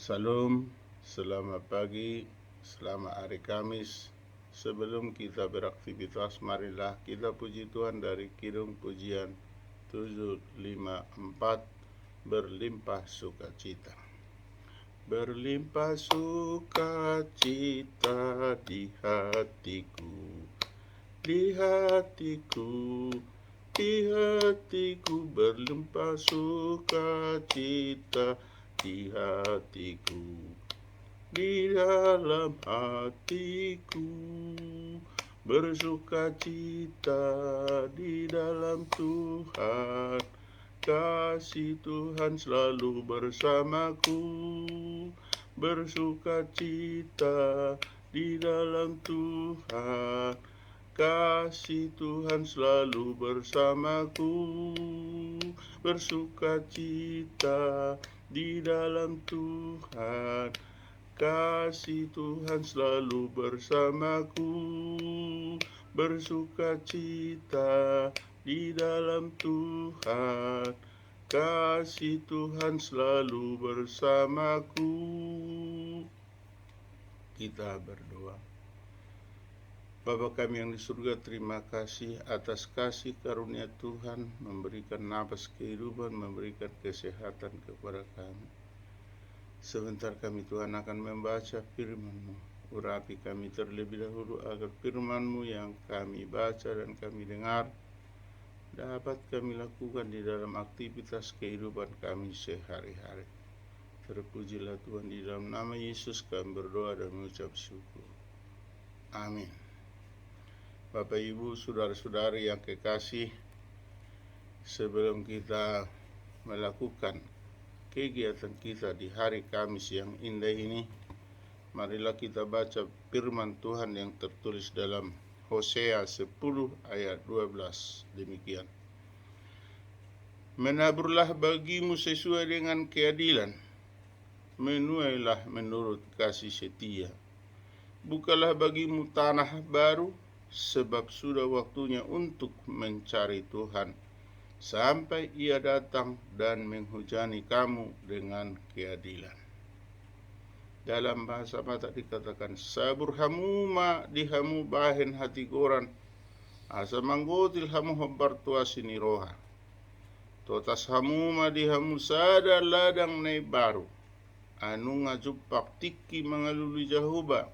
Salam, selamat pagi, selamat hari Kamis. Sebelum kita beraktivitas, marilah kita puji Tuhan dari Kidung Pujian 754, berlimpah sukacita. Berlimpah sukacita di hatiku, di hatiku, di hatiku, berlimpah sukacita di hatiku, di dalam hatiku, bersukacita di dalam Tuhan. Kasih Tuhan selalu bersamaku, bersukacita di dalam Tuhan. Kasih Tuhan selalu bersamaku, bersukacita di dalam Tuhan. Kasih Tuhan selalu bersamaku, bersukacita di dalam Tuhan. Kasih Tuhan selalu bersamaku. Kita berdoa. Bapa kami yang di surga, terima kasih atas kasih karunia Tuhan, memberikan nafas kehidupan, memberikan kesehatan kepada kami. Sebentar kami Tuhan akan membaca firman-Mu. Urapi kami terlebih dahulu agar firman-Mu yang kami baca dan kami dengar dapat kami lakukan di dalam aktivitas kehidupan kami sehari-hari. Terpujilah Tuhan, di dalam nama Yesus kami berdoa dan mengucap syukur. Amin. Bapak Ibu, saudara-saudari yang kekasih, sebelum kita melakukan kegiatan kita di hari Kamis yang indah ini, marilah kita baca firman Tuhan yang tertulis dalam Hosea 10 ayat 12. Demikian. Menaburlah bagimu sesuai dengan keadilan, menuailah menurut kasih setia. Bukalah bagimu tanah baru, sebab sudah waktunya untuk mencari Tuhan, sampai Ia datang dan menghujani kamu dengan keadilan. Dalam bahasa Batak dikatakan, sabur hamuma dihamu bahen hati goran, asa manggotil hamu hobar tuasini roha. Totas hamuma dihamu sada ladang nei baru, anu ngajupak tiki mangalulu jahuba,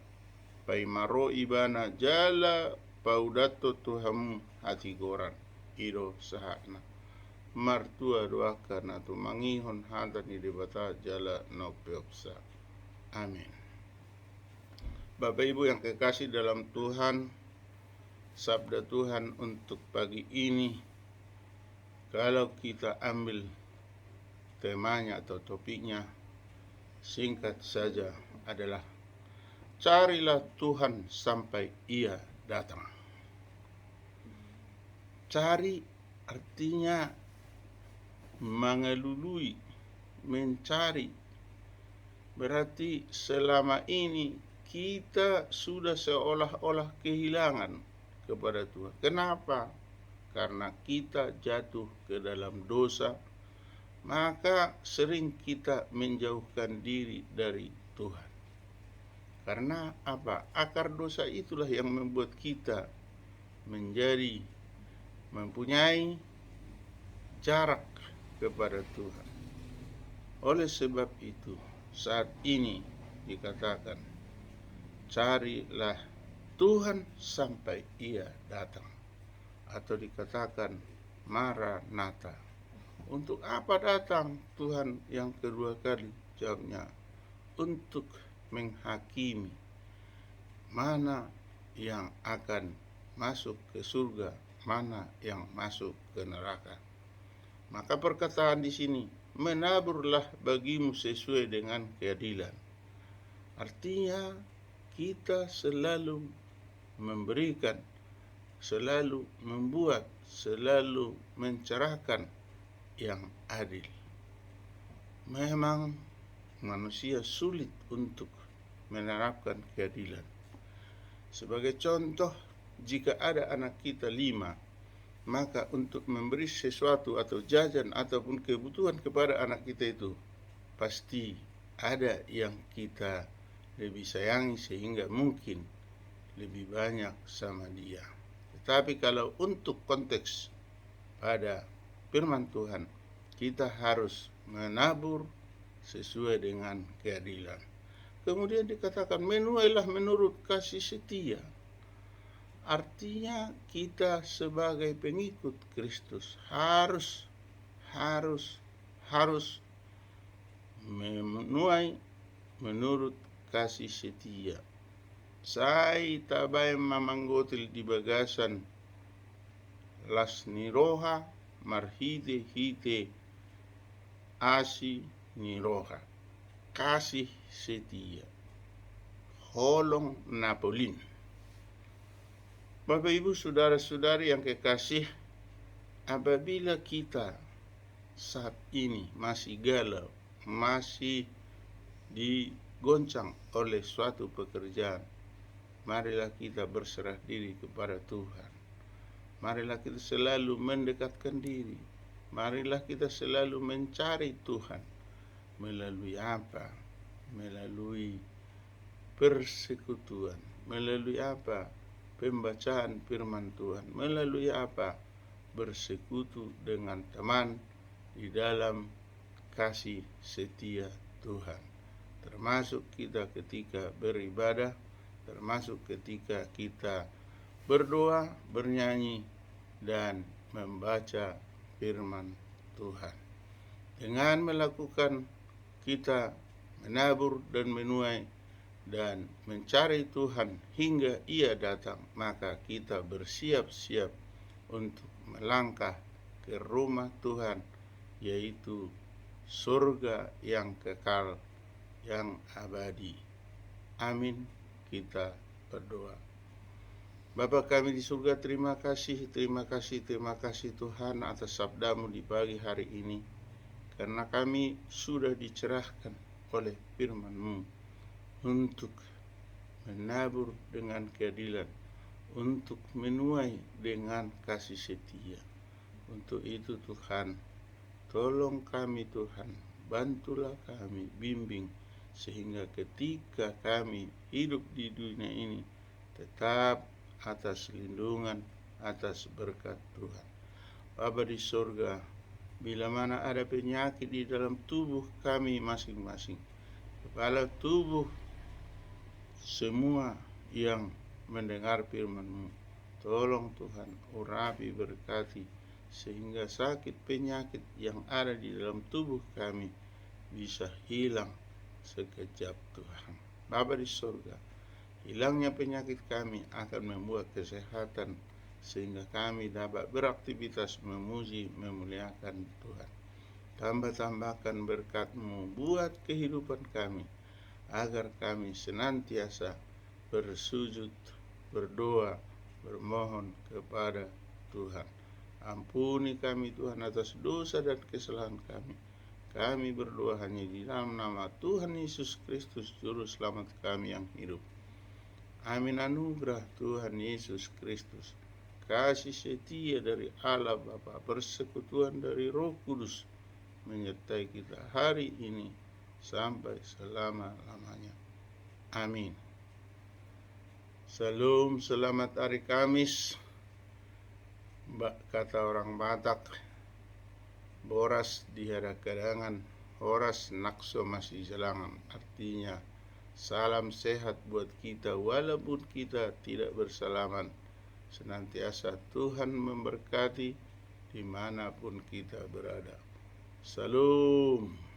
pai maro ibana jala paudato tuhamu hati goran, iro sahana. Martua doakan atau mangihon hantar ni debata jala no peoksa. Amin. Bapak Ibu yang kekasih dalam Tuhan, sabda Tuhan untuk pagi ini, kalau kita ambil temanya atau topiknya, singkat saja adalah carilah Tuhan sampai Ia datang. Cari artinya mengelului, mencari. Berarti selama ini kita sudah seolah-olah kehilangan kepada Tuhan. Kenapa? Karena kita jatuh ke dalam dosa, maka sering kita menjauhkan diri dari Tuhan. Karena apa? Akar dosa itulah yang membuat kita mempunyai jarak kepada Tuhan. Oleh sebab itu, saat ini dikatakan, carilah Tuhan sampai Ia datang. Atau dikatakan Maranatha. Untuk apa datang Tuhan yang kedua kali? Jawabnya, untuk menghakimi mana yang akan masuk ke surga, mana yang masuk ke neraka. Maka perkataan di sini, menaburlah bagimu sesuai dengan keadilan. Artinya kita selalu memberikan, selalu membuat, selalu mencerahkan yang adil. Memang manusia sulit untuk menerapkan keadilan. Sebagai contoh, jika ada anak kita 5, maka untuk memberi sesuatu atau jajan ataupun kebutuhan kepada anak kita itu pasti ada yang kita lebih sayangi sehingga mungkin lebih banyak sama dia. Tetapi kalau untuk konteks pada firman Tuhan, kita harus menabur sesuai dengan keadilan. Kemudian dikatakan menuailah menurut kasih setia. Artinya kita sebagai pengikut Kristus harus menuai menurut kasih setia. Sai tabai mamanggotil di bagasan las niroha marhide hite asi niroha. Kasih setia. Holong Napolin. Bapak Ibu saudara-saudari yang kekasih, apabila kita saat ini masih galau, masih digoncang oleh suatu pekerjaan, marilah kita berserah diri kepada Tuhan. Marilah kita selalu mendekatkan diri. Marilah kita selalu mencari Tuhan. Melalui apa? Melalui persekutuan. Melalui apa? Pembacaan firman Tuhan. Melalui apa? Bersekutu dengan teman di dalam kasih setia Tuhan. Termasuk kita ketika beribadah, termasuk ketika kita berdoa, bernyanyi, dan membaca firman Tuhan. Dengan melakukan kita menabur dan menuai dan mencari Tuhan hingga Ia datang, maka kita bersiap-siap untuk melangkah ke rumah Tuhan, yaitu surga yang kekal, yang abadi. Amin. Kita berdoa. Bapa kami di surga, terima kasih Tuhan atas sabdamu di pagi hari ini, karena kami sudah dicerahkan oleh firman-Mu untuk menabur dengan keadilan, untuk menuai dengan kasih setia. Untuk itu Tuhan, tolong kami Tuhan, bantulah kami, bimbing, sehingga ketika kami hidup di dunia ini tetap atas lindungan, atas berkat Tuhan. Bapa di surga, bila mana ada penyakit di dalam tubuh kami masing-masing, kepala tubuh semua yang mendengar firman-Mu, tolong Tuhan urapi, berkati, sehingga sakit penyakit yang ada di dalam tubuh kami bisa hilang sekejap Tuhan. Bapa di surga, hilangnya penyakit kami akan membuat kesehatan, sehingga kami dapat beraktivitas memuji, memuliakan Tuhan. Tambah-tambahkan berkat-Mu buat kehidupan kami, agar kami senantiasa bersujud, berdoa, bermohon kepada Tuhan. Ampuni kami Tuhan atas dosa dan kesalahan kami. Kami berdoa hanya di dalam nama Tuhan Yesus Kristus, Juru Selamat kami yang hidup. Amin. Anugerah Tuhan Yesus Kristus, kasih setia dari Allah Bapa, persekutuan dari Roh Kudus menyertai kita hari ini sampai selama-lamanya. Amin. Salam, selamat hari Kamis. Kata orang Batak, boras di hara kadangan, horas nakso masih jalangan. Artinya, salam sehat buat kita walaupun kita tidak bersalaman. Senantiasa Tuhan memberkati dimanapun kita berada. Salam.